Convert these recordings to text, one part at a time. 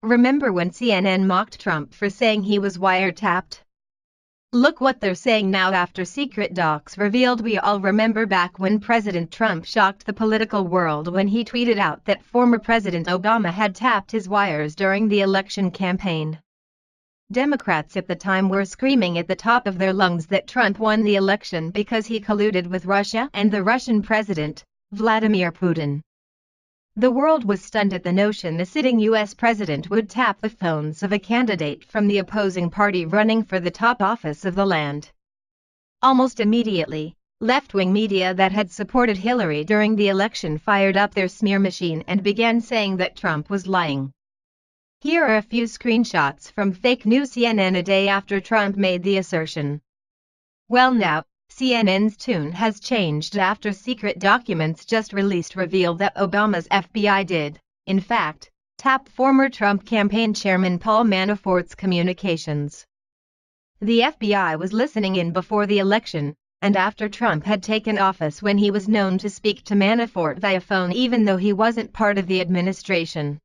Remember when CNN mocked Trump for saying he was wiretapped? Look what they're saying now after secret docs revealed. We all remember back when President Trump shocked the political world when he tweeted out that former President Obama had tapped his wires during the election campaign. Democrats at the time were screaming at the top of their lungs that Trump won the election because he colluded with Russia and the Russian president, Vladimir Putin. The world was stunned at the notion a sitting U.S. president would tap the phones of a candidate from the opposing party running for the top office of the land. Almost immediately, left-wing media that had supported Hillary during the election fired up their smear machine and began saying that Trump was lying. Here are a few screenshots from fake news CNN a day after Trump made the assertion. Well, now, CNN's tune has changed after secret documents just released revealed that Obama's FBI did, in fact, tap former Trump campaign chairman Paul Manafort's communications. The FBI was listening in before the election, and after Trump had taken office, when he was known to speak to Manafort via phone even though he wasn't part of the administration.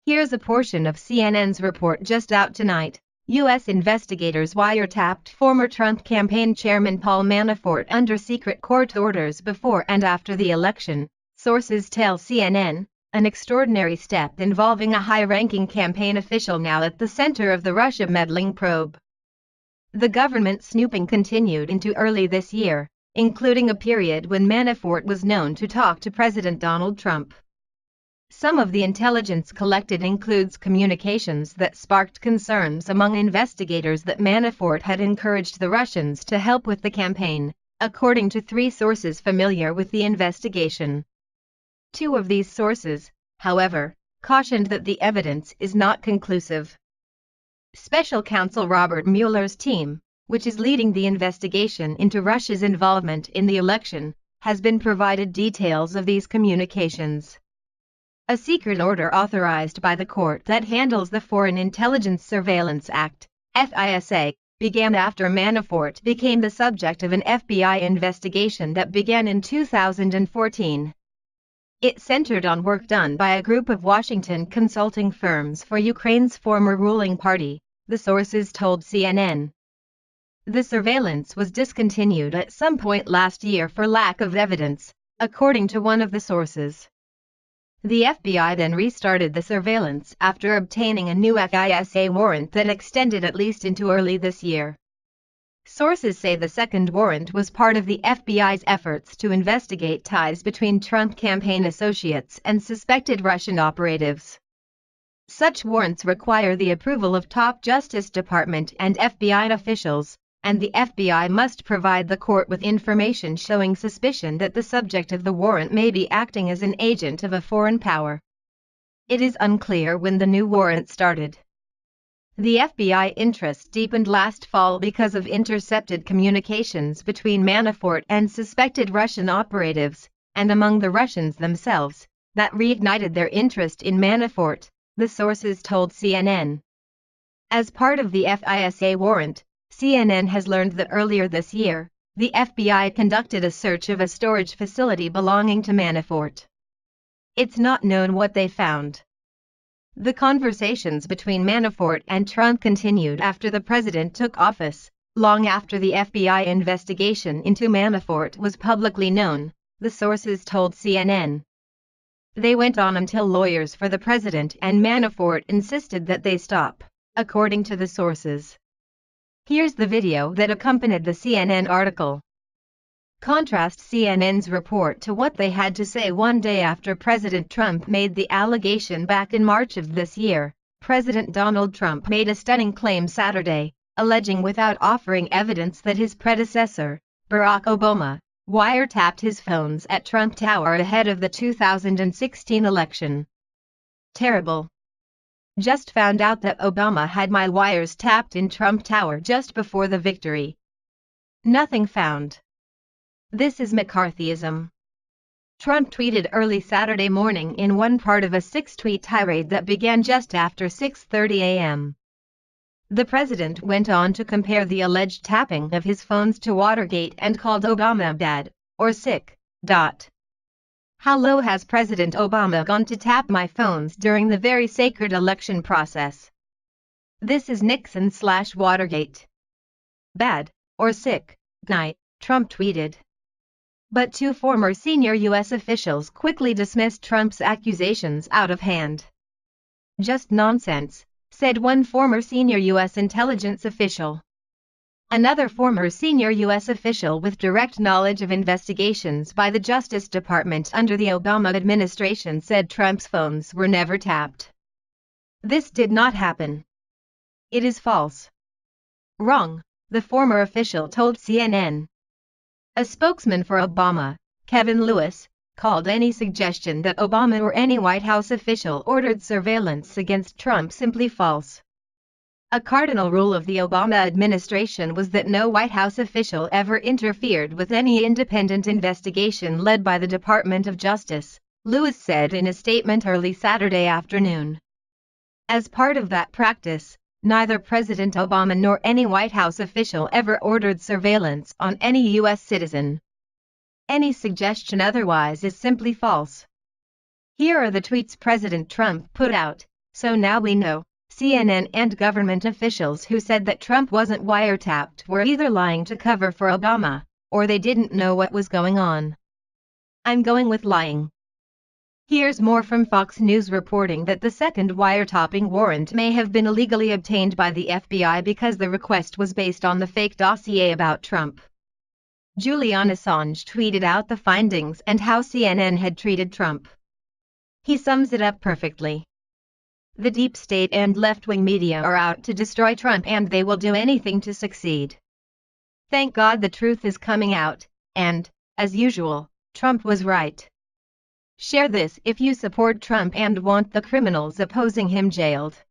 Here's a portion of CNN's report just out tonight. U.S. investigators wiretapped former Trump campaign chairman Paul Manafort under secret court orders before and after the election, sources tell CNN, an extraordinary step involving a high-ranking campaign official now at the center of the Russia meddling probe. The government snooping continued into early this year, including a period when Manafort was known to talk to President Donald Trump. Some of the intelligence collected includes communications that sparked concerns among investigators that Manafort had encouraged the Russians to help with the campaign, according to 3 sources familiar with the investigation. 2 of these sources, however, cautioned that the evidence is not conclusive. Special counsel Robert Mueller's team, which is leading the investigation into Russia's involvement in the election, has been provided details of these communications. A secret order authorized by the court that handles the Foreign Intelligence Surveillance Act, FISA, began after Manafort became the subject of an FBI investigation that began in 2014. It centered on work done by a group of Washington consulting firms for Ukraine's former ruling party, the sources told CNN. The surveillance was discontinued at some point last year for lack of evidence, according to one of the sources. The FBI then restarted the surveillance after obtaining a new FISA warrant that extended at least into early this year. Sources say the second warrant was part of the FBI's efforts to investigate ties between Trump campaign associates and suspected Russian operatives. Such warrants require the approval of top Justice Department and FBI officials, and the FBI must provide the court with information showing suspicion that the subject of the warrant may be acting as an agent of a foreign power. It is unclear when the new warrant started. The FBI interest deepened last fall because of intercepted communications between Manafort and suspected Russian operatives, and among the Russians themselves, that reignited their interest in Manafort, the sources told CNN. As part of the FISA warrant, CNN has learned that earlier this year, the FBI conducted a search of a storage facility belonging to Manafort. It's not known what they found. The conversations between Manafort and Trump continued after the president took office, long after the FBI investigation into Manafort was publicly known, the sources told CNN. They went on until lawyers for the president and Manafort insisted that they stop, according to the sources. Here's the video that accompanied the CNN article. Contrast CNN's report to what they had to say one day after President Trump made the allegation back in March of this year. President Donald Trump made a stunning claim Saturday, alleging without offering evidence that his predecessor, Barack Obama, wiretapped his phones at Trump Tower ahead of the 2016 election. Terrible. Just found out that Obama had my wires tapped in Trump Tower just before the victory. Nothing found. This is McCarthyism. Trump tweeted early Saturday morning in one part of a 6-tweet tirade that began just after 6:30 a.m. The president went on to compare the alleged tapping of his phones to Watergate and called Obama bad, or sick. How low has President Obama gone to tap my phones during the very sacred election process? This is Nixon/Watergate. Bad, or sick, night, Trump tweeted. But two former senior U.S. officials quickly dismissed Trump's accusations out of hand. Just nonsense, said one former senior U.S. intelligence official. Another former senior U.S. official with direct knowledge of investigations by the Justice Department under the Obama administration said Trump's phones were never tapped. This did not happen. It is false. Wrong, the former official told CNN. A spokesman for Obama, Kevin Lewis, called any suggestion that Obama or any White House official ordered surveillance against Trump simply false. A cardinal rule of the Obama administration was that no White House official ever interfered with any independent investigation led by the Department of Justice, Lewis said in a statement early Saturday afternoon. As part of that practice, neither President Obama nor any White House official ever ordered surveillance on any U.S. citizen. Any suggestion otherwise is simply false. Here are the tweets President Trump put out, so now we know. CNN and government officials who said that Trump wasn't wiretapped were either lying to cover for Obama, or they didn't know what was going on. I'm going with lying. Here's more from Fox News reporting that the second wiretapping warrant may have been illegally obtained by the FBI because the request was based on the fake dossier about Trump. Julian Assange tweeted out the findings and how CNN had treated Trump. He sums it up perfectly. The deep state and left-wing media are out to destroy Trump and they will do anything to succeed. Thank God the truth is coming out, and, as usual, Trump was right. Share this if you support Trump and want the criminals opposing him jailed.